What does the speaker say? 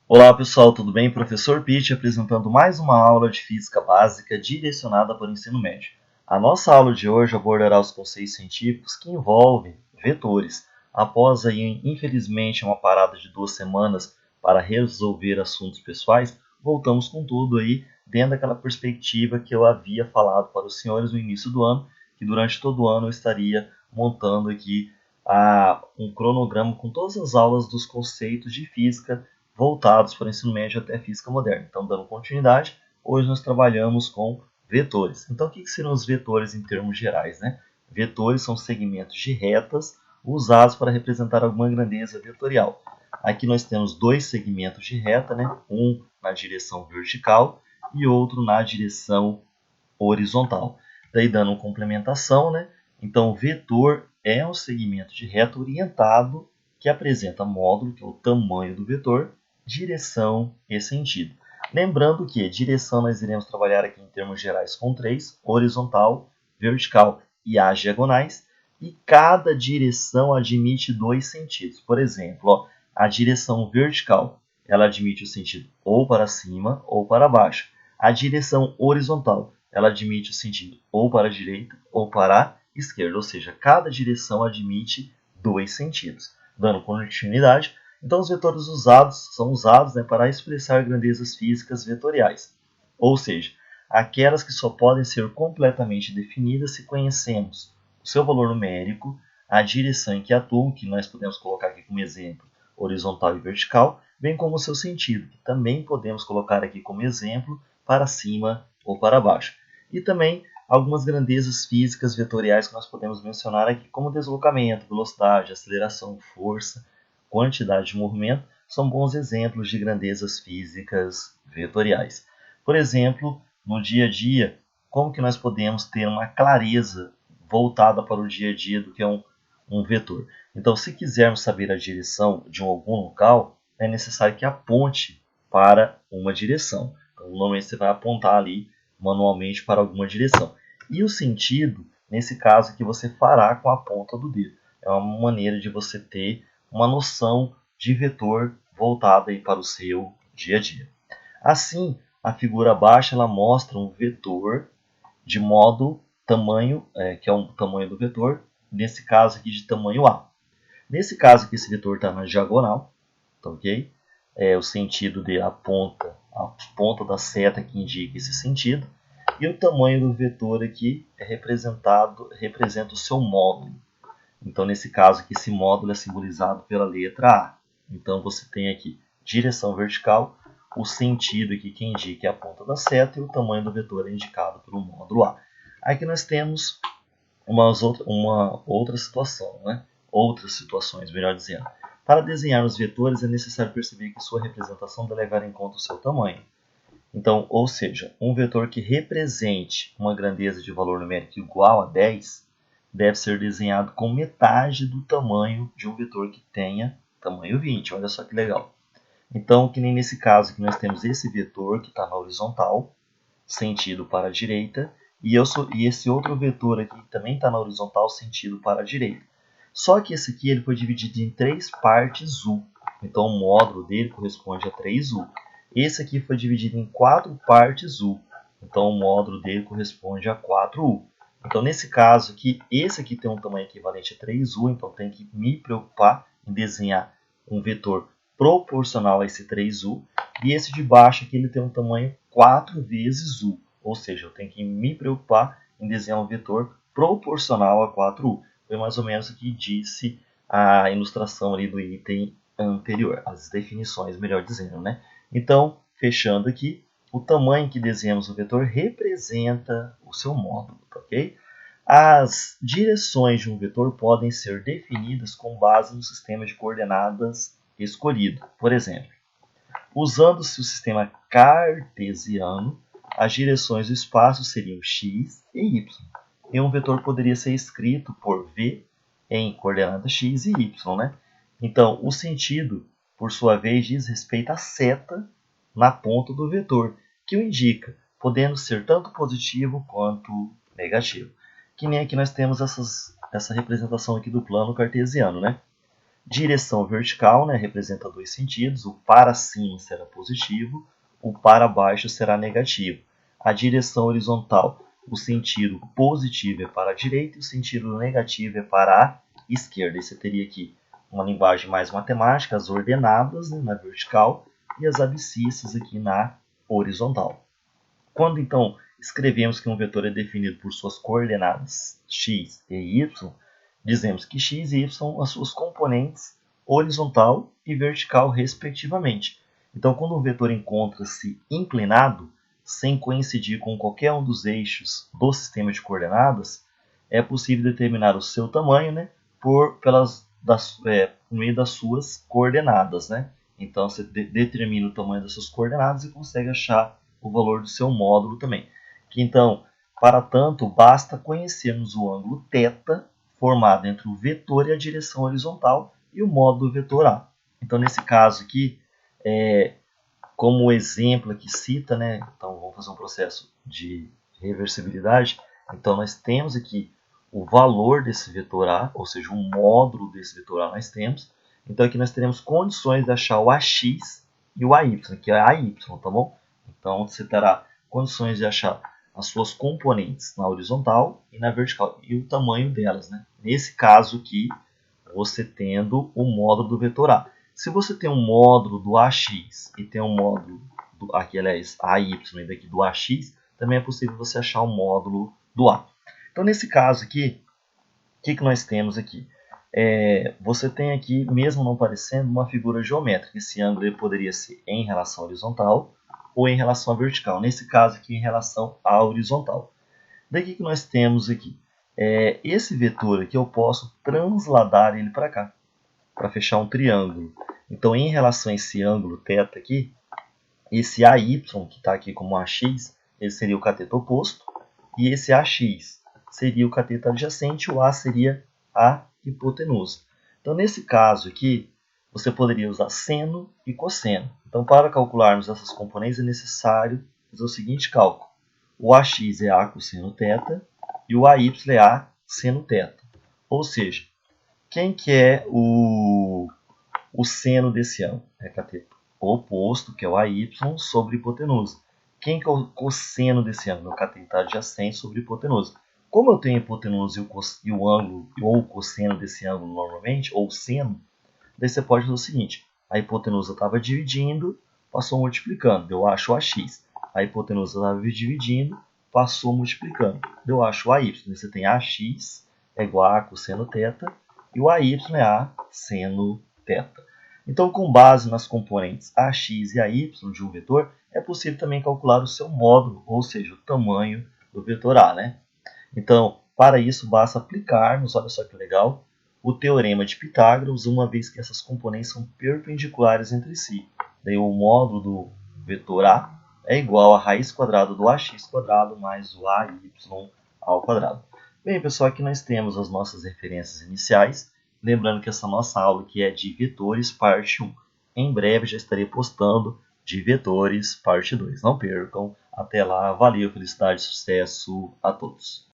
Olá pessoal, tudo bem? Professor Pitt apresentando mais uma aula de Física Básica direcionada para o ensino médio. A nossa aula de hoje abordará os conceitos científicos que envolvem vetores. Após aí, infelizmente, uma parada de 2 semanas para resolver assuntos pessoais, voltamos com tudo aí dentro daquela perspectiva que eu havia falado para os senhores no início do ano, que durante todo o ano eu estaria montando aqui um cronograma com todas as aulas dos conceitos de física voltados para o ensino médio até a física moderna. Então, dando continuidade, hoje nós trabalhamos com vetores. Então, o que seriam os vetores em termos gerais, né? Vetores são segmentos de retas usados para representar alguma grandeza vetorial. Aqui nós temos dois segmentos de reta, né? Um na direção vertical e outro na direção horizontal. Daí dando complementação, né? Então, o vetor é um segmento de reta orientado que apresenta módulo, que é o tamanho do vetor, direção e sentido. Lembrando que direção nós iremos trabalhar aqui em termos gerais com 3, horizontal, vertical e as diagonais, e cada direção admite 2 sentidos. Por exemplo, a direção vertical, ela admite o sentido ou para cima ou para baixo. A direção horizontal, ela admite o sentido ou para a direita ou para a esquerda, ou seja, cada direção admite 2 sentidos. Dando continuidade, então os vetores são usados para expressar grandezas físicas vetoriais, ou seja, aquelas que só podem ser completamente definidas se conhecemos o seu valor numérico, a direção em que atuam, que nós podemos colocar aqui como exemplo horizontal e vertical, bem como o seu sentido, que também podemos colocar aqui como exemplo para cima ou para baixo. E também algumas grandezas físicas vetoriais que nós podemos mencionar aqui, como deslocamento, velocidade, aceleração, força, quantidade de movimento, são bons exemplos de grandezas físicas vetoriais. Por exemplo, no dia a dia, como que nós podemos ter uma clareza voltada para o dia a dia do que é um vetor? Então, se quisermos saber a direção de algum local, é necessário que aponte para uma direção. Então, normalmente você vai apontar ali manualmente para alguma direção. E o sentido, nesse caso aqui, você fará com a ponta do dedo. É uma maneira de você ter uma noção de vetor voltada aí para o seu dia a dia. Assim, a figura abaixo ela mostra um vetor de modo tamanho, que é o tamanho do vetor, nesse caso aqui de tamanho A. Nesse caso aqui, esse vetor está na diagonal, tá ok? O sentido de a ponta da seta que indica esse sentido. E o tamanho do vetor aqui representa o seu módulo. Então, nesse caso aqui, esse módulo é simbolizado pela letra A. Então, você tem aqui direção vertical, o sentido aqui que indica é a ponta da seta e o tamanho do vetor é indicado pelo módulo A. Aqui nós temos uma outra situação, né? Outras situações, melhor dizendo. Para desenhar os vetores é necessário perceber que sua representação deve levar em conta o seu tamanho. Então, ou seja, um vetor que represente uma grandeza de valor numérico igual a 10 deve ser desenhado com metade do tamanho de um vetor que tenha tamanho 20. Olha só que legal. Então, que nem nesse caso aqui, nós temos esse vetor que está na horizontal, sentido para a direita, e esse outro vetor aqui que também está na horizontal, sentido para a direita. Só que esse aqui ele foi dividido em 3 partes U. Então, o módulo dele corresponde a 3U. Esse aqui foi dividido em 4 partes U. Então, o módulo dele corresponde a 4U. Então, nesse caso aqui, esse aqui tem um tamanho equivalente a 3U, então tem que me preocupar em desenhar um vetor proporcional a esse 3U. E esse de baixo aqui ele tem um tamanho 4 vezes U. Ou seja, eu tenho que me preocupar em desenhar um vetor proporcional a 4U. Foi mais ou menos o que disse a ilustração ali do item anterior, as definições, melhor dizendo, né? Então, fechando aqui, o tamanho que desenhamos o vetor representa o seu módulo, tá ok? As direções de um vetor podem ser definidas com base no sistema de coordenadas escolhido. Por exemplo, usando-se o sistema cartesiano, as direções do espaço seriam x e y. E um vetor poderia ser escrito por v em coordenadas x e y, né? Então, o sentido, por sua vez, diz respeito à seta na ponta do vetor, que o indica, podendo ser tanto positivo quanto negativo. Que nem aqui nós temos essa representação aqui do plano cartesiano, né? Direção vertical, né, representa dois sentidos. O para cima será positivo, o para baixo será negativo. A direção horizontal, o sentido positivo é para a direita e o sentido negativo é para a esquerda. E você teria aqui uma linguagem mais matemática, as ordenadas, né, na vertical e as abscissas aqui na horizontal. Quando então escrevemos que um vetor é definido por suas coordenadas x e y, dizemos que x e y são as suas componentes horizontal e vertical, respectivamente. Então, quando um vetor encontra-se inclinado, sem coincidir com qualquer um dos eixos do sistema de coordenadas, é possível determinar o seu tamanho, né, por meio das suas coordenadas. Né? Então, você determina o tamanho das suas coordenadas e consegue achar o valor do seu módulo também. Então, para tanto, basta conhecermos o ângulo θ formado entre o vetor e a direção horizontal e o módulo vetor A. Então, nesse caso aqui, como o exemplo aqui cita, né? Então vamos fazer um processo de reversibilidade. Então nós temos aqui o valor desse vetor A, ou seja, o módulo desse vetor A nós temos. Então aqui nós teremos condições de achar o AX e o AY, que é AY, tá bom? Então você terá condições de achar as suas componentes na horizontal e na vertical e o tamanho delas, né? Nesse caso aqui, você tendo o módulo do vetor A. Se você tem um módulo do AX e tem um módulo aqui, aliás, AY e daqui do AX, também é possível você achar o módulo do A. Então, nesse caso aqui, o que nós temos aqui? Você tem aqui, mesmo não parecendo, uma figura geométrica. Esse ângulo ele poderia ser em relação à horizontal ou em relação à vertical. Nesse caso aqui, em relação à horizontal. Daí que nós temos aqui? Esse vetor aqui eu posso transladar ele para cá, para fechar um triângulo. Então, em relação a esse ângulo θ aqui, esse AY, que está aqui como AX, ele seria o cateto oposto, e esse AX seria o cateto adjacente, o A seria a hipotenusa. Então, nesse caso aqui, você poderia usar seno e cosseno. Então, para calcularmos essas componentes, é necessário fazer o seguinte cálculo. O AX é A cosseno θ e o AY é A seno θ. Ou seja, quem que é o seno desse ângulo? É cateto oposto, que é o AY, sobre hipotenusa. Quem que é o cosseno desse ângulo? É o cateto adjacente sobre hipotenusa. Como eu tenho a hipotenusa e o ângulo, ou o cosseno desse ângulo normalmente, ou o seno, daí você pode fazer o seguinte. A hipotenusa estava dividindo, passou multiplicando, eu acho o AX. A hipotenusa estava dividindo, passou multiplicando, eu acho o AY. Você tem AX é igual a cosseno θ, e o AY é A seno θ. Então, com base nas componentes AX e AY de um vetor, é possível também calcular o seu módulo, ou seja, o tamanho do vetor A. Né? Então, para isso, basta aplicarmos, olha só que legal, o teorema de Pitágoras, uma vez que essas componentes são perpendiculares entre si. Daí o módulo do vetor A é igual a raiz quadrada do AX quadrado mais o AY ao quadrado. Bem, pessoal, aqui nós temos as nossas referências iniciais. Lembrando que essa nossa aula aqui é de vetores, parte 1. Em breve já estarei postando de vetores, parte 2. Não percam. Até lá. Valeu, felicidade e sucesso a todos.